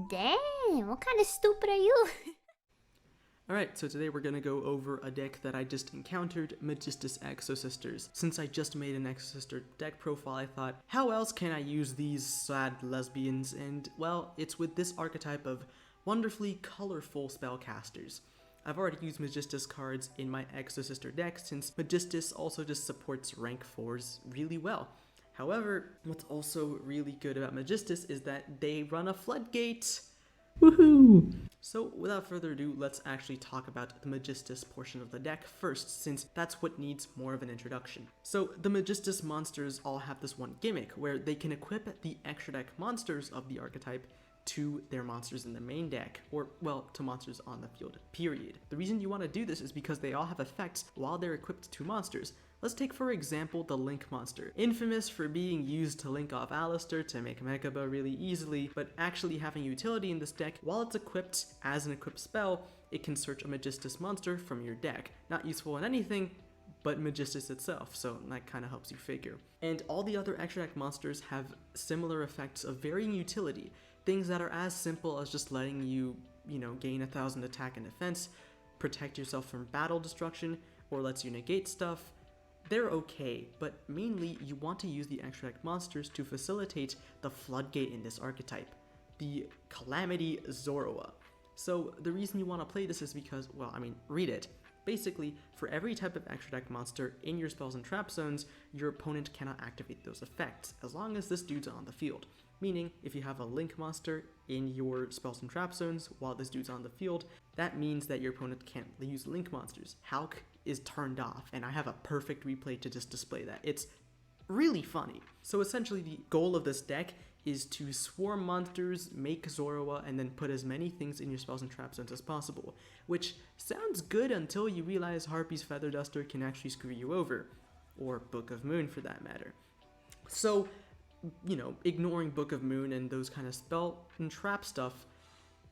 Dang, what kind of stupid are you? Alright, so today we're gonna go over a deck that I just encountered, Magistus Exosisters. Since I just made an Exosister deck profile, I thought, how else can I use these sad lesbians? And, well, it's with this archetype of wonderfully colorful spellcasters. I've already used Magistus cards in my Exosister deck, since Magistus also just supports rank 4s really well. However, what's also really good about Magistus is that they run a floodgate! Woohoo! So without further ado, let's actually talk about the Magistus portion of the deck first, since that's what needs more of an introduction. So the Magistus monsters all have this one gimmick, where they can equip the extra deck monsters of the archetype to their monsters in the main deck, or, well, to monsters on the field, period. The reason you want to do this is because they all have effects while they're equipped to monsters. Let's take for example the Link monster, infamous for being used to link off Alistair to make Mechaba really easily, but actually having utility in this deck. While it's equipped as an equipped spell, it can search a Magistus monster from your deck. Not useful in anything, but Magistus itself, so that kind of helps you figure. And all the other extra deck monsters have similar effects of varying utility, things that are as simple as just letting you, gain 1,000 attack and defense, protect yourself from battle destruction, or lets you negate stuff. They're okay, but mainly you want to use the extra deck monsters to facilitate the floodgate in this archetype, the Calamity Zoroa. So the reason you want to play this is because, read it. Basically, for every type of extra deck monster in your spells and trap zones, your opponent cannot activate those effects, as long as this dude's on the field. Meaning, if you have a Link monster in your spells and trap zones while this dude's on the field, that means that your opponent can't use Link monsters. Hulk is turned off, and I have a perfect replay to just display that. It's really funny. So essentially, the goal of this deck is to swarm monsters, make Zoroa, and then put as many things in your spells and trap zones as possible, which sounds good until you realize Harpy's Feather Duster can actually screw you over, or Book of Moon for that matter. So, ignoring Book of Moon and those kind of spell and trap stuff,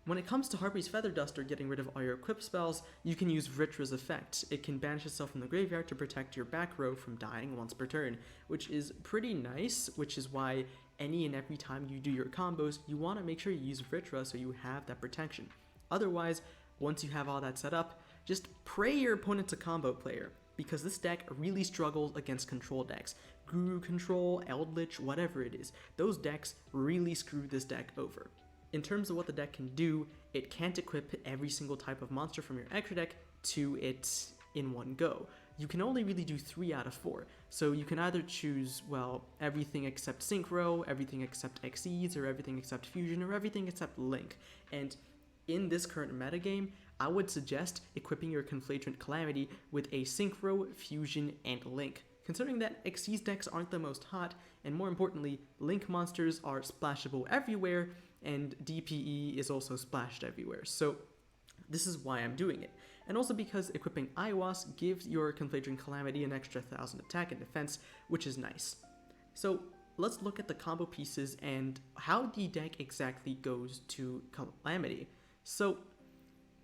when it comes to Harpy's Feather Duster getting rid of all your equipped spells, you can use Vritra's effect. It can banish itself from the graveyard to protect your back row from dying once per turn, which is pretty nice, which is why any and every time you do your combos, you want to make sure you use Vritra so you have that protection. Otherwise, once you have all that set up, just pray your opponent's a combo player, because this deck really struggles against control decks. Guru Control, Eldritch, whatever it is. Those decks really screw this deck over. In terms of what the deck can do, it can't equip every single type of monster from your extra deck to it in one go. You can only really do 3 out of 4, so you can either choose, everything except Synchro, everything except Xyz, or everything except Fusion, or everything except Link. And in this current metagame, I would suggest equipping your Conflagrant Calamity with a Synchro, Fusion, and Link. Considering that Xyz decks aren't the most hot, and more importantly, Link monsters are splashable everywhere, and DPE is also splashed everywhere. So this is why I'm doing it. And also because equipping Aiwas gives your Conflagrant Calamity an extra 1,000 attack and defense, which is nice. So let's look at the combo pieces and how the deck exactly goes to Calamity. So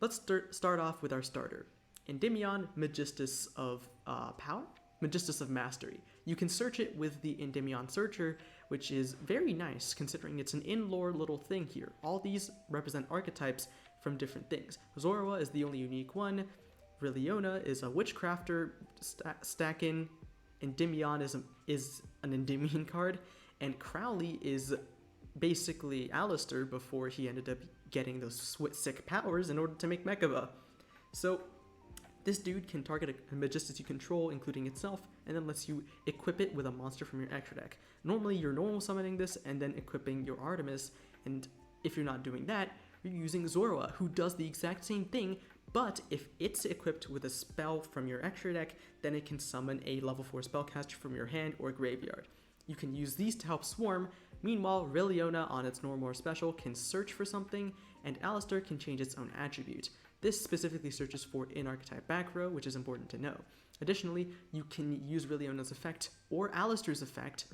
let's start off with our starter, Endymion, Magistus of Power? Magistus of Mastery. You can search it with the Endymion Searcher, which is very nice considering it's an in-lore little thing here. All these represent archetypes from different things. Zoroa is the only unique one, Rilliona is a Witchcrafter stack-in, Endymion is an Endymion card, and Crowley is basically Alistair before he ended up getting those sick powers in order to make Mechaba. So this dude can target a Magistus you control, including itself, and then lets you equip it with a monster from your extra deck. Normally, you're normal summoning this and then equipping your Artemis, and if you're not doing that, you're using Zoroa, who does the exact same thing, but if it's equipped with a spell from your extra deck, then it can summon a level 4 spellcaster from your hand or graveyard. You can use these to help swarm. Meanwhile, Rilliona on its normal or special can search for something, and Alistair can change its own attribute. This specifically searches for in archetype back row, which is important to know. Additionally, you can use Rilliona's effect or Alistair's effect,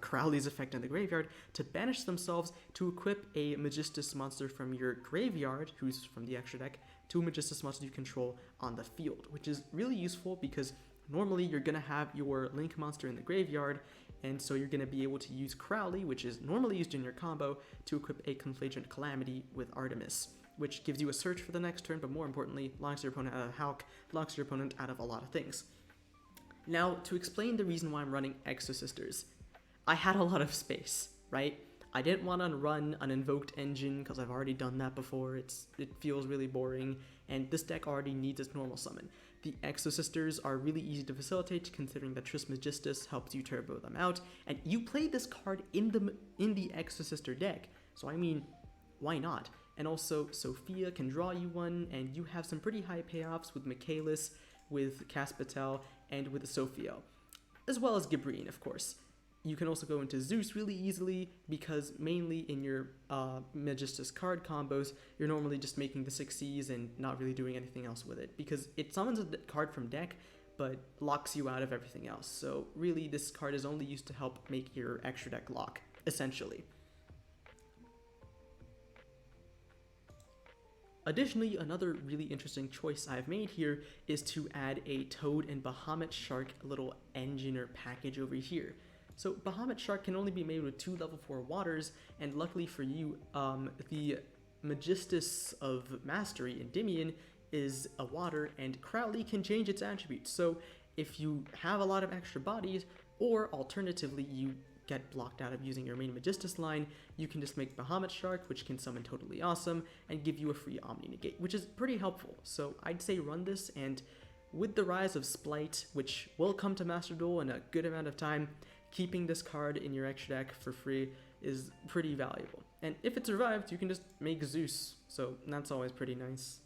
Crowley's effect in the graveyard, to banish themselves to equip a Magistus monster from your graveyard, who's from the extra deck, to a Magistus monster you control on the field, which is really useful because normally you're going to have your Link monster in the graveyard, and so you're going to be able to use Crowley, which is normally used in your combo, to equip a Conflagrant Calamity with Artemis, which gives you a search for the next turn, but more importantly, locks your opponent out of Hulk, locks your opponent out of a lot of things. Now, to explain the reason why I'm running Exosisters, I had a lot of space, right? I didn't want to run an invoked engine because I've already done that before. It feels really boring, and this deck already needs its normal summon. The Exosisters are really easy to facilitate considering that Magistus helps you turbo them out, and you play this card in the Exosister deck, so I mean, why not? And also, Sophia can draw you one, and you have some pretty high payoffs with Michaelis, with Caspatel, and with the Sophia, as well as Gibrine, of course. You can also go into Zeus really easily, because mainly in your Magistus card combos, you're normally just making the 6Cs and not really doing anything else with it, because it summons a card from deck, but locks you out of everything else. So really, this card is only used to help make your extra deck lock, essentially. Additionally, another really interesting choice I've made here is to add a Toad and Bahamut Shark little engine or package over here. So Bahamut Shark can only be made with 2 level 4 waters, and luckily for you, the Magistus of Mastery, Endymion, is a water, and Crowley can change its attributes. So if you have a lot of extra bodies, or alternatively you get blocked out of using your main Magistus line, you can just make Bahamut Shark, which can summon Totally Awesome, and give you a free Omni Negate, which is pretty helpful. So I'd say run this, and with the rise of Splight, which will come to Master Duel in a good amount of time, keeping this card in your extra deck for free is pretty valuable. And if it survived, you can just make Zeus, so that's always pretty nice.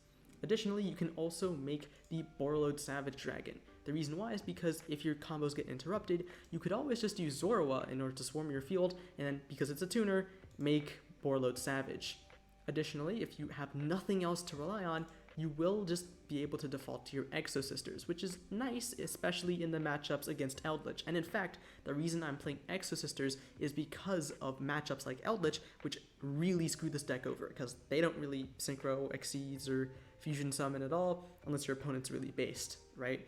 Additionally, you can also make the Borreload Savage Dragon. The reason why is because if your combos get interrupted, you could always just use Zoroa in order to swarm your field, and then, because it's a tuner, make Borreload Savage. Additionally, if you have nothing else to rely on, you will just be able to default to your Exosisters, which is nice, especially in the matchups against Eldritch. And in fact, the reason I'm playing Exosisters is because of matchups like Eldritch, which really screw this deck over, because they don't really Synchro, Exceeds, or Fusion Summon at all, unless your opponent's really based, right?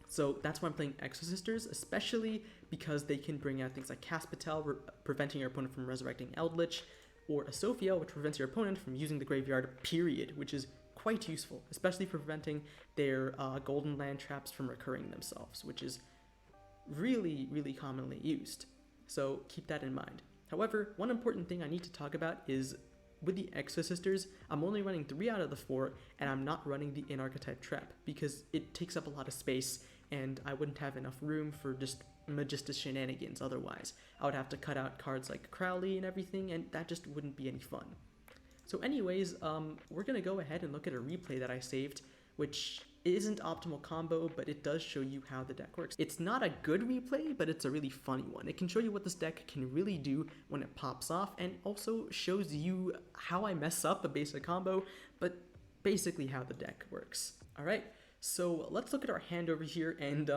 So that's why I'm playing Exosisters, especially because they can bring out things like Caspatel, preventing your opponent from resurrecting Eldritch, or a Sophia, which prevents your opponent from using the graveyard, period, which is quite useful, especially for preventing their golden land traps from recurring themselves, which is really, really commonly used. So keep that in mind. However, one important thing I need to talk about is with the Exosisters, I'm only running 3 out of the 4, and I'm not running the in-archetype trap, because it takes up a lot of space, and I wouldn't have enough room for just Magistus shenanigans otherwise. I would have to cut out cards like Crowley and everything, and that just wouldn't be any fun. So anyways, we're going to go ahead and look at a replay that I saved, which isn't optimal combo, but it does show you how the deck works. It's not a good replay, but it's a really funny one. It can show you what this deck can really do when it pops off, and also shows you how I mess up a basic combo, but basically how the deck works. Alright, so let's look at our hand over here, and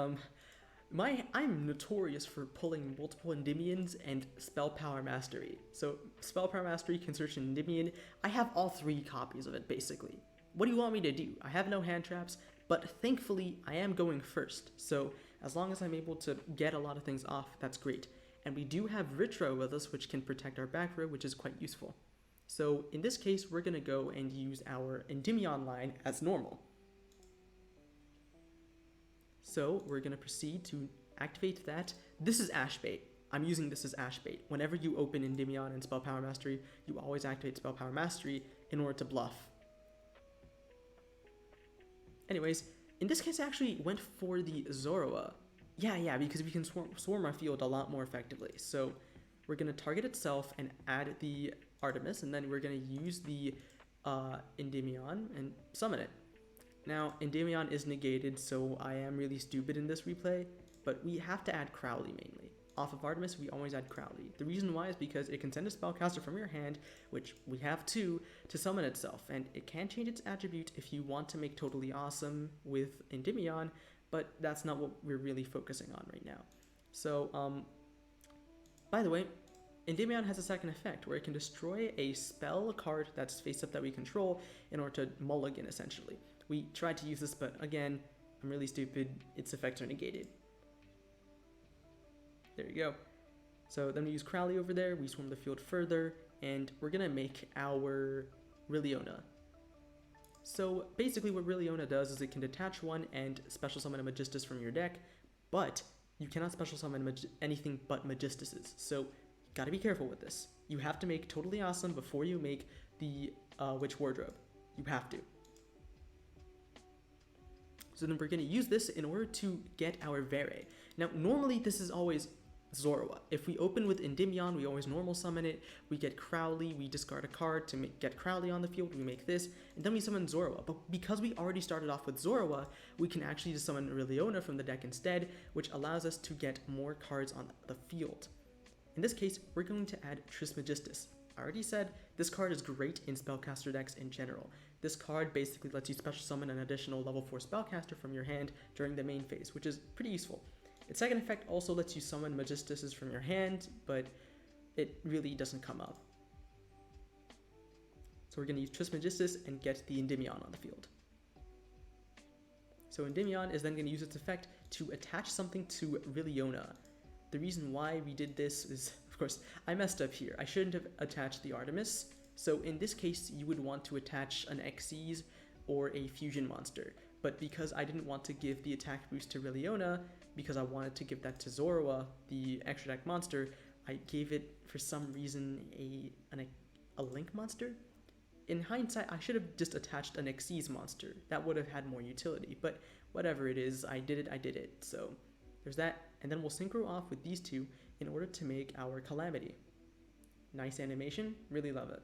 I'm notorious for pulling multiple Endymions and Spell Power Mastery. So Spell Power Mastery can search an Endymion. I have all 3 copies of it, basically. What do you want me to do? I have no hand traps, but thankfully I am going first. So as long as I'm able to get a lot of things off, that's great. And we do have Retro with us, which can protect our back row, which is quite useful. So in this case, we're going to go and use our Endymion line as normal. So we're going to proceed to activate that. This is Ashbait. I'm using this as Ashbait. Whenever you open Endymion and Spell Power Mastery, you always activate Spell Power Mastery in order to bluff. Anyways, in this case I actually went for the Zoroa. Yeah, because we can swarm our field a lot more effectively. So we're going to target itself and add the Artemis, and then we're going to use the Endymion and summon it. Now, Endymion is negated, so I am really stupid in this replay, but we have to add Crowley mainly. off of Artemis, we always add Crowley. The reason why is because it can send a spellcaster from your hand, which we have two, to summon itself, and it can change its attribute if you want to make Totally Awesome with Endymion, but that's not what we're really focusing on right now. So, by the way, Endymion has a second effect where it can destroy a spell card that's face up that we control in order to mulligan, essentially. We tried to use this, but again, I'm really stupid. Its effects are negated. There you go. So then we use Crowley over there, we swarm the field further, and we're gonna make our Riliona. So basically what Riliona does is it can detach one and special summon a Magistus from your deck, but you cannot special summon anything but Magistuses. So gotta be careful with this. You have to make Totally Awesome before you make the Witch Wardrobe. You have to. So then we're gonna use this in order to get our Vere. Now normally this is always Zorua. If we open with Endymion, we always normal summon it. We get Crowley, we discard a card to get Crowley on the field, we make this, and then we summon Zorua. But because we already started off with Zorua, we can actually just summon Riliona from the deck instead, which allows us to get more cards on the field. In this case, we're going to add Trismegistus. I already said this card is great in spellcaster decks in general. This card basically lets you special summon an additional level 4 spellcaster from your hand during the main phase, which is pretty useful. Its second effect also lets you summon Magistuses from your hand, but it really doesn't come up. So we're going to use Trismegistus and get the Endymion on the field. So Endymion is then going to use its effect to attach something to Riliona. The reason why we did this is, of course, I messed up here. I shouldn't have attached the Artemis. So in this case, you would want to attach an Xyz or a fusion monster. But because I didn't want to give the attack boost to Riliona, because I wanted to give that to Zorua, the extra deck monster, I gave it, for some reason, a Link monster? In hindsight, I should have just attached an Xyz monster. That would have had more utility, but whatever it is, I did it. So there's that, and then we'll synchro off with these two in order to make our Calamity. Nice animation, really love it.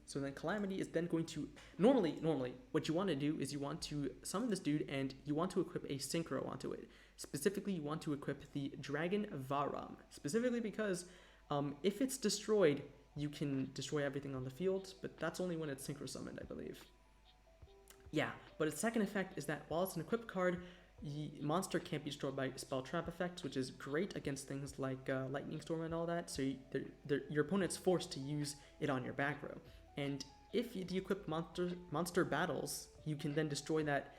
So then Calamity is then going to, normally, what you want to do is you want to summon this dude and you want to equip a synchro onto it. Specifically, you want to equip the Dragon Varam, specifically because if it's destroyed, you can destroy everything on the field, but that's only when it's synchro summoned, I believe. Yeah, but its second effect is that while it's an equipped card, the monster can't be destroyed by spell trap effects, which is great against things like Lightning Storm and all that, so your opponent's forced to use it on your back row. And if you de-equip monster battles, you can then destroy that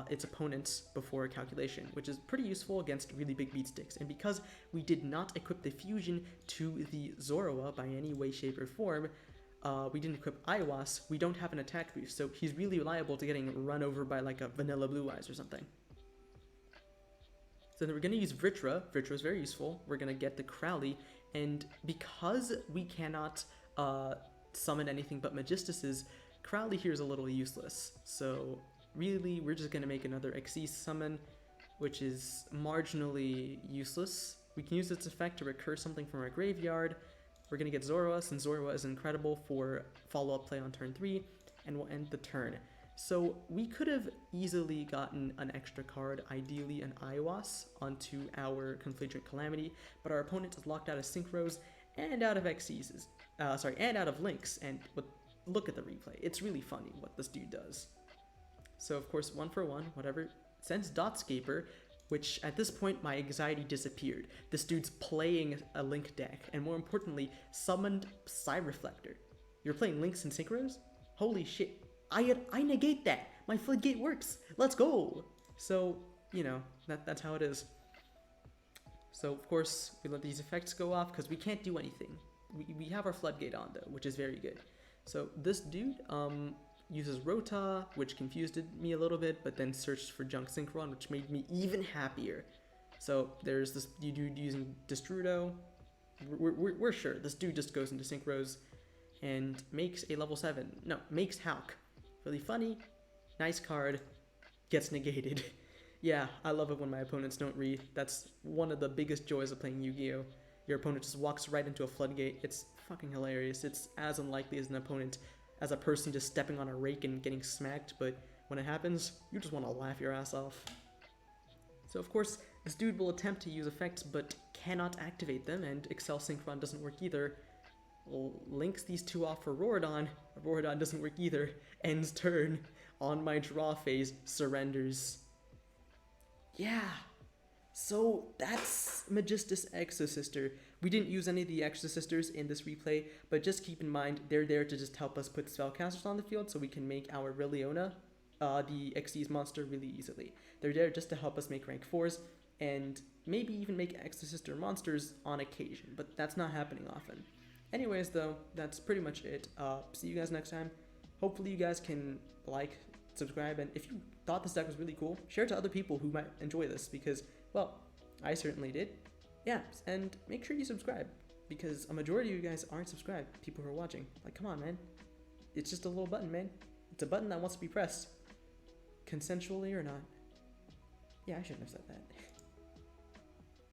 its opponents before calculation, which is pretty useful against really big beat sticks. And because we did not equip the fusion to the Zorua by any way, shape, or form, we didn't equip Aiwas, we don't have an attack boost, so he's really liable to getting run over by like a vanilla Blue Eyes or something. So then we're going to use Vritra. Vritra is very useful. We're going to get the Crowley, and because we cannot summon anything but Magistuses, Crowley here is a little useless. So really, we're just going to make another Xyz summon, which is marginally useless. We can use its effect to recur something from our graveyard. We're going to get Zorua, since Zorua is incredible for follow-up play on turn 3, and we'll end the turn. So we could have easily gotten an extra card, ideally an Aiwas, onto our Conflagrant Calamity, but our opponent is locked out of Synchros and out of Xyz's. And out of Links, and look at the replay. It's really funny what this dude does. So of course, 1-for-1, whatever, sends Dotscaper, which at this point my anxiety disappeared. This dude's playing a Link deck, and more importantly, summoned Psyreflector. You're playing Links and Synchros? Holy shit, I negate that! My Floodgate works! Let's go! So, you know, that's how it is. So of course, we let these effects go off because we can't do anything. We have our Floodgate on though, which is very good. So this dude uses Rota, which confused me a little bit, but then searched for Junk Synchron, which made me even happier. So there's this dude using Destrudo. We're sure this dude just goes into Synchros and makes a level 7. No, makes Hawk. Really funny, nice card, gets negated. Yeah, I love it when my opponents don't read. That's one of the biggest joys of playing Yu-Gi-Oh! Your opponent just walks right into a Floodgate. It's fucking hilarious. It's as unlikely as an opponent, as a person just stepping on a rake and getting smacked, but when it happens, you just want to laugh your ass off. So of course, This dude will attempt to use effects but cannot activate them, and Excel Synchron doesn't work either. Links these two off for Rorodon. Rorodon doesn't work either. Ends turn. On my draw phase, surrenders. Yeah. So that's Magistus Exosister. We didn't use any of the Exosisters in this replay, but just keep in mind they're there to just help us put spellcasters on the field so we can make our Liliona, the Xyz monster, really easily. They're there just to help us make rank 4s and maybe even make Exosister monsters on occasion, but that's not happening often. Anyways though, that's pretty much it. See you guys next time. Hopefully you guys can like, subscribe, and if you thought this deck was really cool, share it to other people who might enjoy this because, well, I certainly did. Yeah, and make sure you subscribe because a majority of you guys aren't subscribed, people who are watching. Like, come on, man. It's just a little button, man. It's a button that wants to be pressed. Consensually or not. Yeah, I shouldn't have said that.